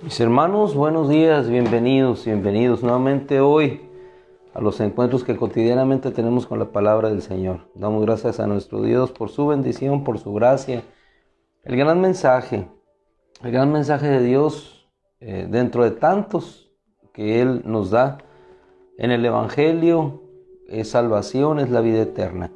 Mis hermanos, buenos días, bienvenidos nuevamente hoy a los encuentros que cotidianamente tenemos con la palabra del Señor. Damos gracias a nuestro Dios por su bendición, por su gracia. El gran mensaje de Dios dentro de tantos que Él nos da en el Evangelio es salvación, es la vida eterna.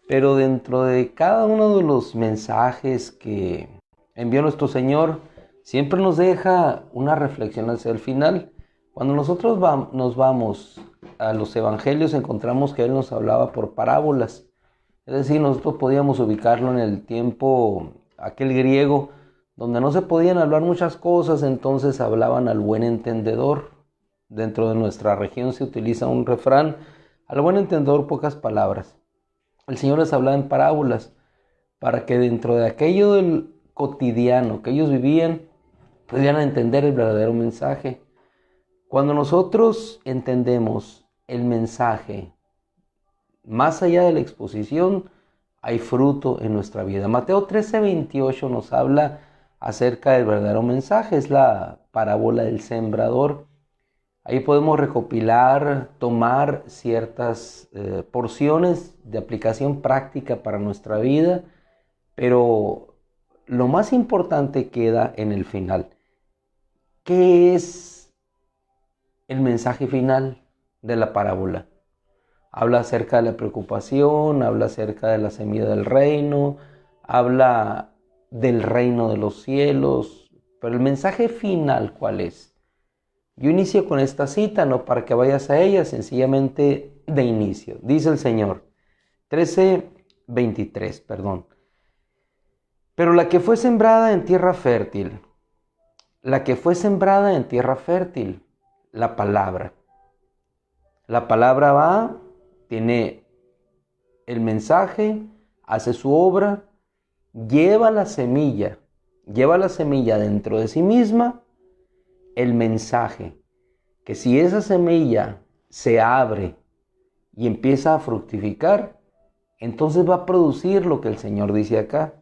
Pero dentro de cada uno de los mensajes que envió nuestro Señor, siempre nos deja una reflexión hacia el final. Cuando nosotros nos vamos a los evangelios, encontramos que Él nos hablaba por parábolas. Es decir, nosotros podíamos ubicarlo en el tiempo, aquel griego, donde no se podían hablar muchas cosas, entonces hablaban al buen entendedor. Dentro de nuestra región se utiliza un refrán: al buen entendedor pocas palabras. El Señor les hablaba en parábolas para que dentro de aquello del cotidiano que ellos vivían, pudieran entender el verdadero mensaje. Cuando nosotros entendemos el mensaje más allá de la exposición, hay fruto en nuestra vida. Mateo 13:28 nos habla acerca del verdadero mensaje. Es la parábola del sembrador. Ahí podemos recopilar, tomar ciertas porciones de aplicación práctica para nuestra vida, pero lo más importante queda en el final. ¿Qué es el mensaje final de la parábola? Habla acerca de la preocupación, habla acerca de la semilla del reino, habla del reino de los cielos, pero el mensaje final, ¿cuál es? Yo inicio con esta cita, no para que vayas a ella, sencillamente de inicio. Dice el Señor, 13:23, Pero la que fue sembrada en tierra fértil, la palabra. La palabra va, tiene el mensaje, hace su obra, lleva la semilla dentro de sí misma, el mensaje, que si esa semilla se abre y empieza a fructificar, entonces va a producir lo que el Señor dice acá.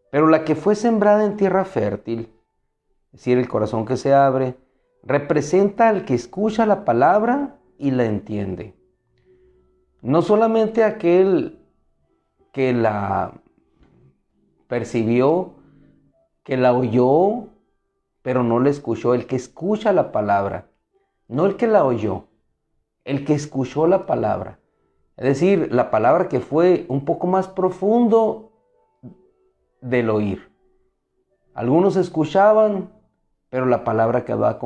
Pero la que fue sembrada en tierra fértil, es decir, el corazón que se abre, representa al que escucha la palabra y la entiende. No solamente aquel que la percibió, que la oyó, pero no la escuchó, el que escucha la palabra, no el que la oyó, el que escuchó la palabra. Es decir, la palabra que fue un poco más profundo del oír. Algunos escuchaban, pero la palabra quedaba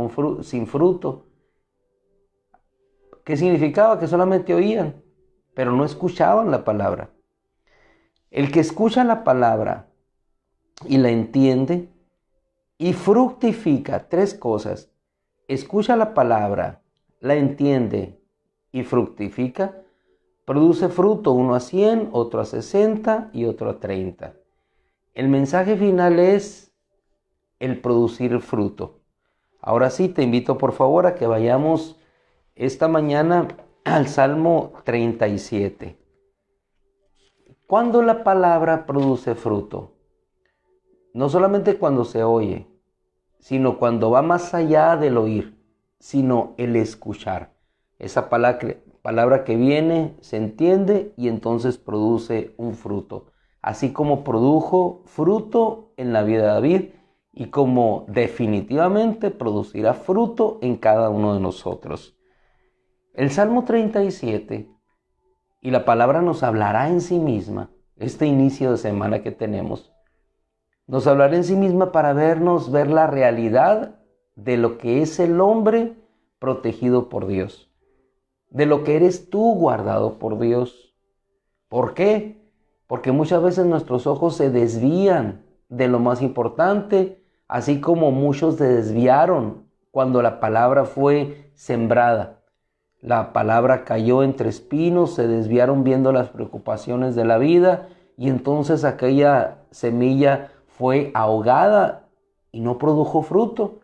sin fruto. ¿Qué significaba? Que solamente oían, pero no escuchaban la palabra. El que escucha la palabra y la entiende y fructifica, tres cosas: escucha la palabra, la entiende y fructifica, produce fruto, uno a 100, otro a 60 y otro a 30. El mensaje final es el producir fruto. Ahora sí, te invito por favor a que vayamos esta mañana al Salmo 37. ¿Cuándo la palabra produce fruto? No solamente cuando se oye, sino cuando va más allá del oír, sino el escuchar. Esa palabra que viene, se entiende y entonces produce un fruto. Así como produjo fruto en la vida de David y como definitivamente producirá fruto en cada uno de nosotros. El Salmo 37, y la palabra nos hablará en sí misma, este inicio de semana que tenemos, nos hablará en sí misma para ver la realidad de lo que es el hombre protegido por Dios, de lo que eres tú guardado por Dios. ¿Por qué? Porque muchas veces nuestros ojos se desvían de lo más importante, así como muchos se desviaron cuando la palabra fue sembrada. La palabra cayó entre espinos, se desviaron viendo las preocupaciones de la vida y entonces aquella semilla fue ahogada y no produjo fruto.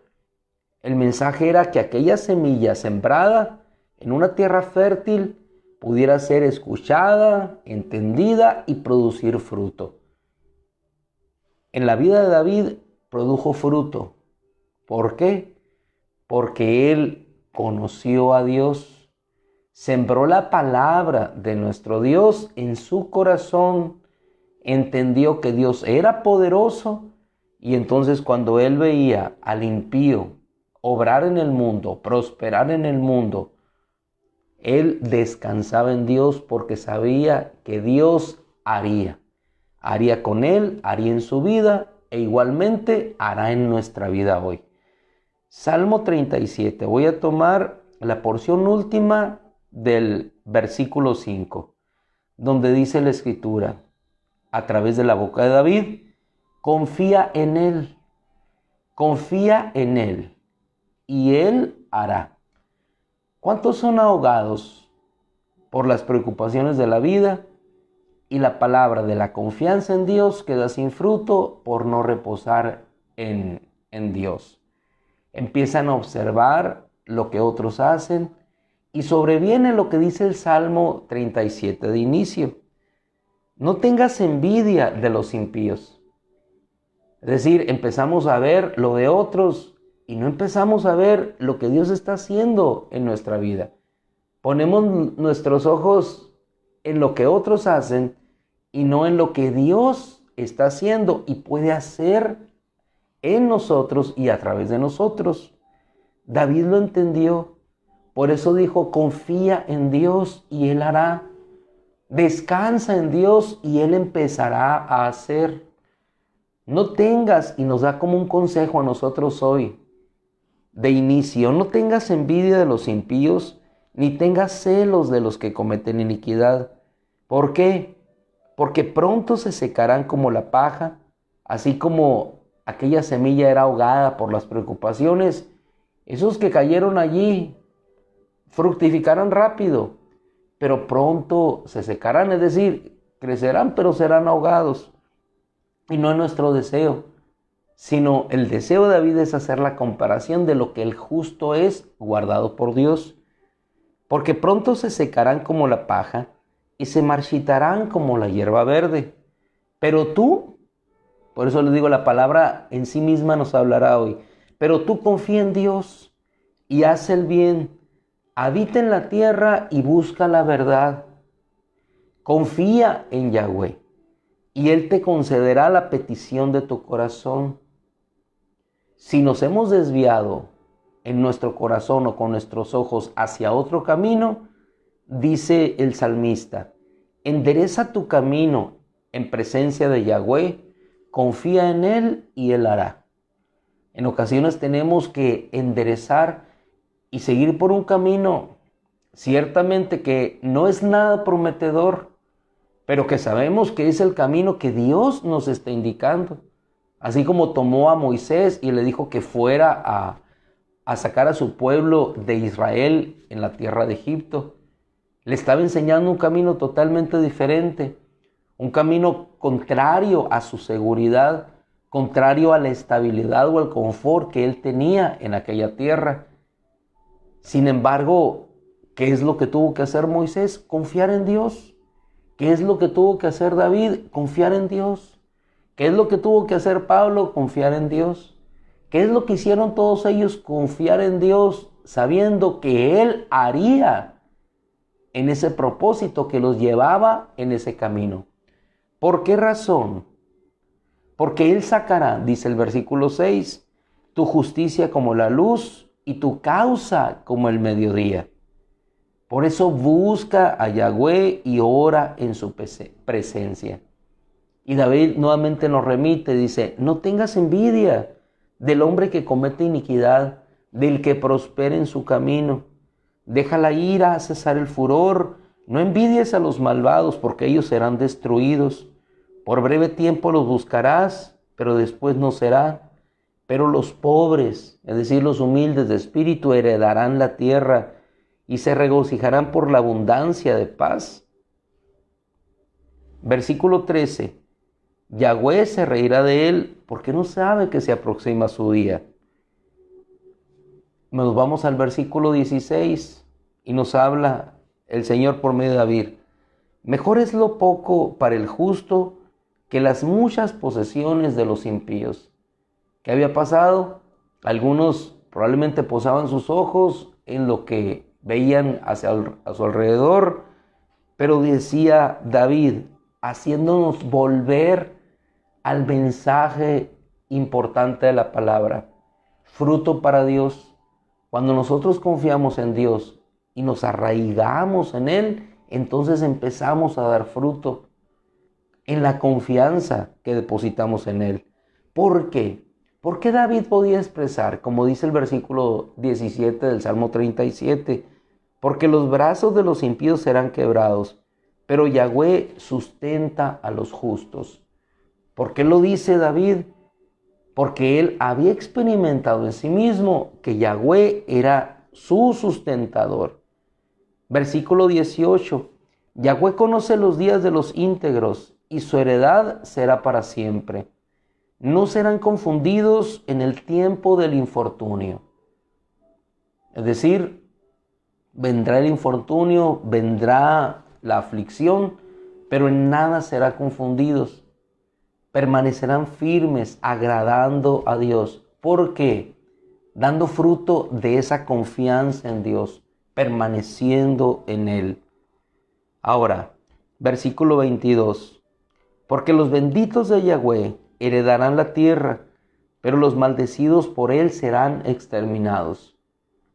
El mensaje era que aquella semilla sembrada en una tierra fértil pudiera ser escuchada, entendida y producir fruto. En la vida de David produjo fruto, ¿Por qué? Porque él conoció a Dios, sembró la palabra de nuestro Dios en su corazón, entendió que Dios era poderoso y entonces cuando él veía al impío obrar en el mundo, prosperar en el mundo, él descansaba en Dios porque sabía que Dios haría con él, haría en su vida e igualmente hará en nuestra vida hoy. Salmo 37, voy a tomar la porción última del versículo 5, donde dice la Escritura, a través de la boca de David, confía en Él, y Él hará. ¿Cuántos son ahogados por las preocupaciones de la vida y la palabra de la confianza en Dios queda sin fruto por no reposar en Dios? Empiezan a observar lo que otros hacen y sobreviene lo que dice el Salmo 37 de inicio. No tengas envidia de los impíos. Es decir, empezamos a ver lo de otros y no empezamos a ver lo que Dios está haciendo en nuestra vida. Ponemos nuestros ojos en lo que otros hacen y no en lo que Dios está haciendo y puede hacer en nosotros y a través de nosotros. David lo entendió, por eso dijo, confía en Dios y Él hará. Descansa en Dios y Él empezará a hacer. No tengas, y nos da como un consejo a nosotros hoy, de inicio, no tengas envidia de los impíos, ni tengas celos de los que cometen iniquidad. ¿Por qué? Porque pronto se secarán como la paja, así como aquella semilla era ahogada por las preocupaciones. Esos que cayeron allí fructificarán rápido, pero pronto se secarán, es decir, crecerán, pero serán ahogados. Y no es nuestro deseo, sino el deseo de David es hacer la comparación de lo que el justo es guardado por Dios. Porque pronto se secarán como la paja y se marchitarán como la hierba verde. Pero tú, por eso les digo, la palabra en sí misma nos hablará hoy. Pero tú confía en Dios y haz el bien. Habita en la tierra y busca la verdad. Confía en Yahweh y Él te concederá la petición de tu corazón. Si nos hemos desviado en nuestro corazón o con nuestros ojos hacia otro camino, dice el salmista, endereza tu camino en presencia de Yahweh, confía en Él y Él hará. En ocasiones tenemos que enderezar y seguir por un camino ciertamente que no es nada prometedor, pero que sabemos que es el camino que Dios nos está indicando. Así como tomó a Moisés y le dijo que fuera a sacar a su pueblo de Israel en la tierra de Egipto. Le estaba enseñando un camino totalmente diferente, un camino contrario a su seguridad, contrario a la estabilidad o al confort que él tenía en aquella tierra. Sin embargo, ¿qué es lo que tuvo que hacer Moisés? Confiar en Dios. ¿Qué es lo que tuvo que hacer David? Confiar en Dios. ¿Qué es lo que tuvo que hacer Pablo? Confiar en Dios. ¿Qué es lo que hicieron todos ellos? Confiar en Dios, sabiendo que Él haría en ese propósito que los llevaba en ese camino. ¿Por qué razón? Porque Él sacará, dice el versículo 6, tu justicia como la luz y tu causa como el mediodía. Por eso busca a Yahweh y ora en su presencia. Y David nuevamente nos remite, dice, no tengas envidia del hombre que comete iniquidad, del que prospera en su camino. Deja la ira, cesar el furor, no envidies a los malvados, porque ellos serán destruidos. Por breve tiempo los buscarás, pero después no serán. Pero los pobres, es decir, los humildes de espíritu, heredarán la tierra y se regocijarán por la abundancia de paz. Versículo 13. Yahweh se reirá de él porque no sabe que se aproxima su día. Nos vamos al versículo 16 y nos habla el Señor por medio de David. Mejor es lo poco para el justo que las muchas posesiones de los impíos. ¿Qué había pasado? Algunos probablemente posaban sus ojos en lo que veían a su alrededor, pero decía David, haciéndonos volver al mensaje importante de la palabra, fruto para Dios. Cuando nosotros confiamos en Dios y nos arraigamos en Él, entonces empezamos a dar fruto en la confianza que depositamos en Él. ¿Por qué? Porque David podía expresar, como dice el versículo 17 del Salmo 37, porque los brazos de los impíos serán quebrados, pero Yahweh sustenta a los justos. ¿Por qué lo dice David? Porque él había experimentado en sí mismo que Yahweh era su sustentador. Versículo 18. Yahweh conoce los días de los íntegros y su heredad será para siempre. No serán confundidos en el tiempo del infortunio. Es decir, vendrá el infortunio, vendrá la aflicción, pero en nada serán confundidos. Permanecerán firmes, agradando a Dios. ¿Por qué? Dando fruto de esa confianza en Dios, permaneciendo en Él. Ahora, versículo 22. Porque los benditos de Yahweh heredarán la tierra, pero los maldecidos por Él serán exterminados.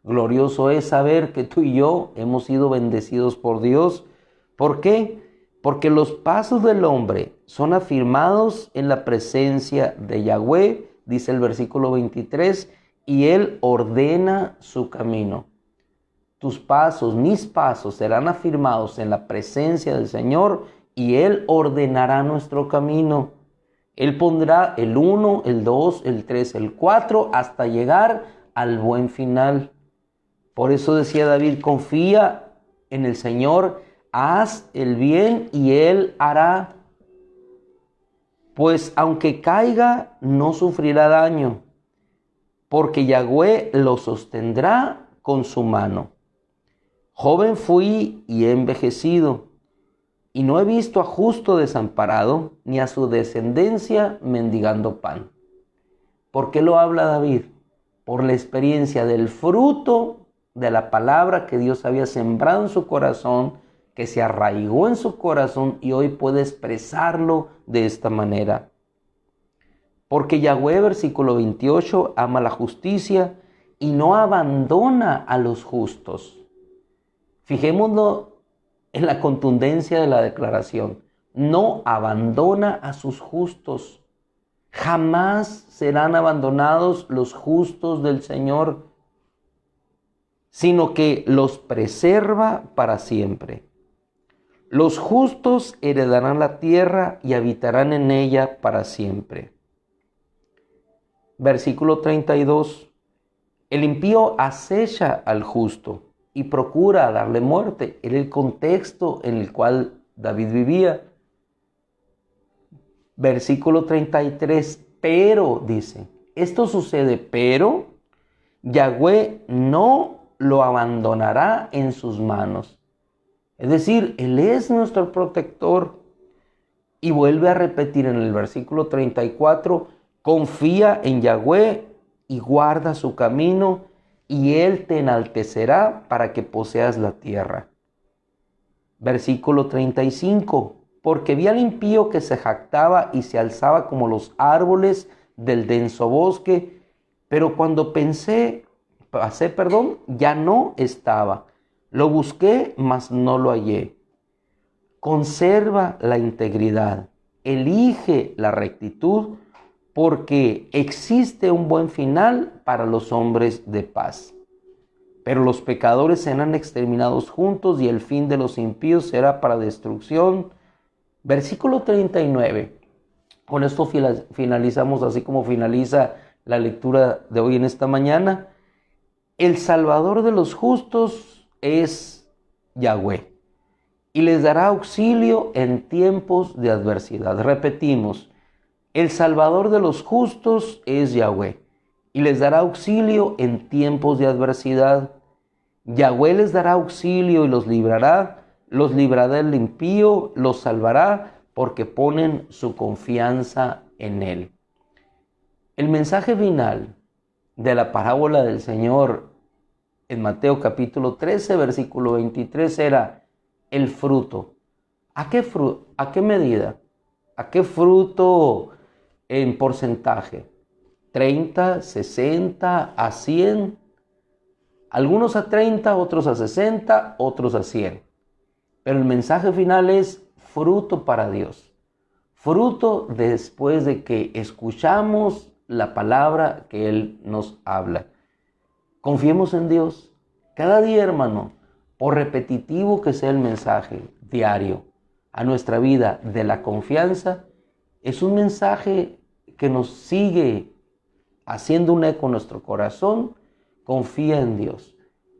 Glorioso es saber que tú y yo hemos sido bendecidos por Dios. ¿Por qué? Porque los pasos del hombre son afirmados en la presencia de Yahweh, dice el versículo 23, y Él ordena su camino. Tus pasos, mis pasos, serán afirmados en la presencia del Señor y Él ordenará nuestro camino. Él pondrá el 1, el 2, el 3, el 4, hasta llegar al buen final. Por eso decía David, confía en el Señor, haz el bien y Él hará. Pues aunque caiga, no sufrirá daño, porque Yahweh lo sostendrá con su mano. Joven fui y he envejecido, y no he visto a justo desamparado, ni a su descendencia mendigando pan. ¿Por qué lo habla David? Por la experiencia del fruto de la palabra que Dios había sembrado en su corazón, que se arraigó en su corazón y hoy puede expresarlo de esta manera. Porque Yahweh, versículo 28, ama la justicia y no abandona a los justos. Fijémonos en la contundencia de la declaración. No abandona a sus justos. Jamás serán abandonados los justos del Señor, sino que los preserva para siempre. Los justos heredarán la tierra y habitarán en ella para siempre. Versículo 32. El impío acecha al justo y procura darle muerte. Era el contexto en el cual David vivía. Versículo 33. Pero, dice, esto sucede, pero Yahweh no lo abandonará en sus manos. Es decir, Él es nuestro protector. Y vuelve a repetir en el versículo 34, confía en Yahweh y guarda su camino, y Él te enaltecerá para que poseas la tierra. Versículo 35, porque vi al impío que se jactaba y se alzaba como los árboles del denso bosque, pero cuando pasé, ya no estaba. Lo busqué, mas no lo hallé. Conserva la integridad, elige la rectitud, porque existe un buen final para los hombres de paz. Pero los pecadores serán exterminados juntos y el fin de los impíos será para destrucción. Versículo 39. Con esto finalizamos así como finaliza la lectura de hoy en esta mañana. El Salvador de los justos es Yahweh y les dará auxilio en tiempos de adversidad. Repetimos, el Salvador de los justos es Yahweh y les dará auxilio en tiempos de adversidad. Yahweh les dará auxilio y los librará del impío, los salvará porque ponen su confianza en Él. El mensaje final de la parábola del Señor en Mateo capítulo 13, versículo 23 era el fruto. ¿A qué medida? ¿A qué fruto en porcentaje? 30, 60, a 100. Algunos a 30, otros a 60, otros a 100. Pero el mensaje final es fruto para Dios. Fruto después de que escuchamos la palabra que Él nos habla. Confiemos en Dios. Cada día, hermano, por repetitivo que sea el mensaje diario a nuestra vida de la confianza, es un mensaje que nos sigue haciendo un eco en nuestro corazón. Confía en Dios.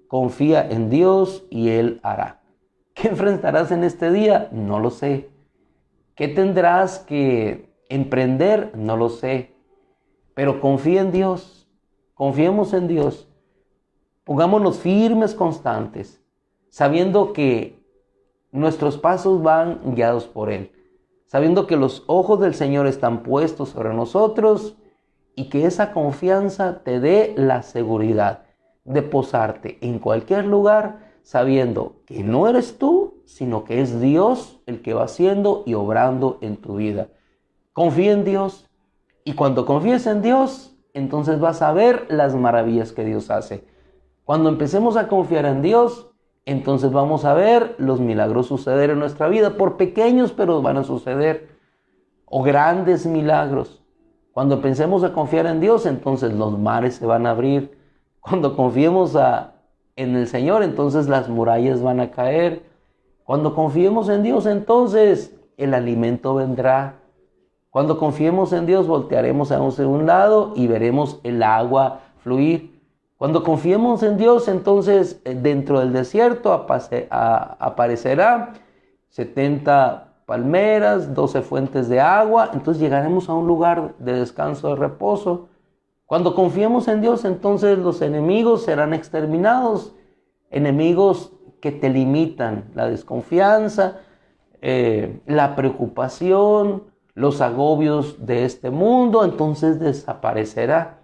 Confía en Dios y Él hará. ¿Qué enfrentarás en este día? No lo sé. ¿Qué tendrás que emprender? No lo sé. Pero confía en Dios. Confiemos en Dios. Pongámonos firmes, constantes, sabiendo que nuestros pasos van guiados por Él. Sabiendo que los ojos del Señor están puestos sobre nosotros y que esa confianza te dé la seguridad de posarte en cualquier lugar, sabiendo que no eres tú, sino que es Dios el que va haciendo y obrando en tu vida. Confía en Dios, y cuando confíes en Dios, entonces vas a ver las maravillas que Dios hace. Cuando empecemos a confiar en Dios, entonces vamos a ver los milagros suceder en nuestra vida, por pequeños pero van a suceder, o grandes milagros. Cuando pensemos a confiar en Dios, entonces los mares se van a abrir. Cuando confiemos en el Señor, entonces las murallas van a caer. Cuando confiemos en Dios, entonces el alimento vendrá. Cuando confiemos en Dios, voltearemos a un lado y veremos el agua fluir. Cuando confiemos en Dios, entonces dentro del desierto aparecerá 70 palmeras, 12 fuentes de agua. Entonces llegaremos a un lugar de descanso, de reposo. Cuando confiemos en Dios, entonces los enemigos serán exterminados. Enemigos que te limitan, la desconfianza, la preocupación, los agobios de este mundo, entonces desaparecerá.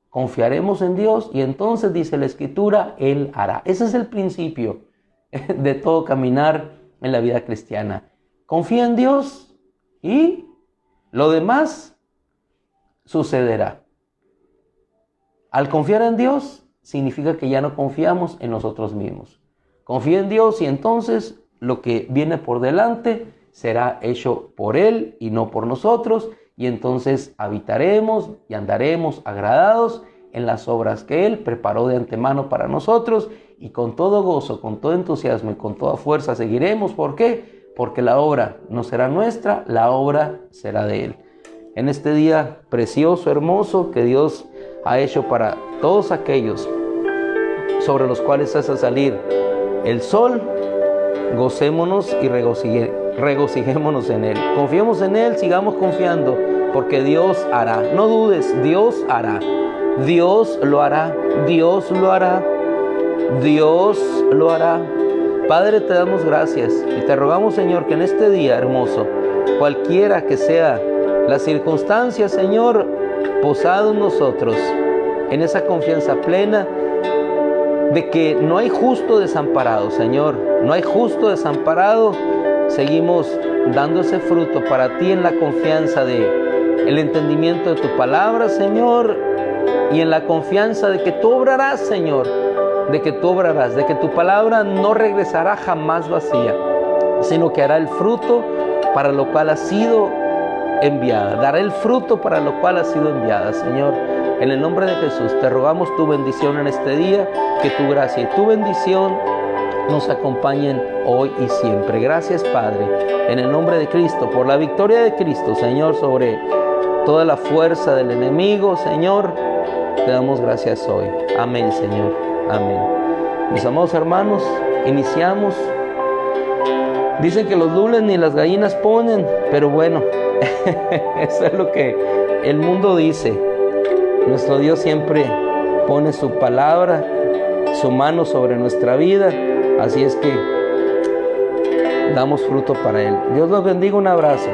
Confiaremos en Dios y entonces, dice la Escritura, Él hará. Ese es el principio de todo caminar en la vida cristiana. Confía en Dios y lo demás sucederá. Al confiar en Dios significa que ya no confiamos en nosotros mismos. Confía en Dios y entonces lo que viene por delante será hecho por Él y no por nosotros. Y entonces habitaremos y andaremos agradados en las obras que Él preparó de antemano para nosotros. Y con todo gozo, con todo entusiasmo y con toda fuerza seguiremos. ¿Por qué? Porque la obra no será nuestra, la obra será de Él. En este día precioso, hermoso, que Dios ha hecho para todos aquellos sobre los cuales hace salir el sol, gocémonos y regocijémonos en Él. Confiemos en Él, sigamos confiando, porque Dios hará. No dudes, Dios hará. Dios lo hará. Dios lo hará. Dios lo hará. Padre, te damos gracias y te rogamos, Señor, que en este día hermoso, cualquiera que sea la circunstancia, Señor, posado en nosotros, en esa confianza plena de que no hay justo desamparado, Señor. No hay justo desamparado. Seguimos dando ese fruto para ti en la confianza de el entendimiento de tu palabra, Señor, y en la confianza de que tú obrarás, Señor, de que tú obrarás, de que tu palabra no regresará jamás vacía, sino que hará el fruto para lo cual ha sido enviada, dará el fruto para lo cual ha sido enviada, Señor. En el nombre de Jesús te rogamos tu bendición en este día, que tu gracia y tu bendición nos acompañen hoy y siempre. Gracias, Padre, en el nombre de Cristo, por la victoria de Cristo, Señor, sobre toda la fuerza del enemigo, Señor. Te damos gracias hoy. Amén, Señor. Amén. Mis amados hermanos, iniciamos. Dicen que los lunes ni las gallinas ponen, pero bueno, eso es lo que el mundo dice. Nuestro Dios siempre pone su palabra, su mano sobre nuestra vida. Así es que damos fruto para Él. Dios los bendiga, un abrazo.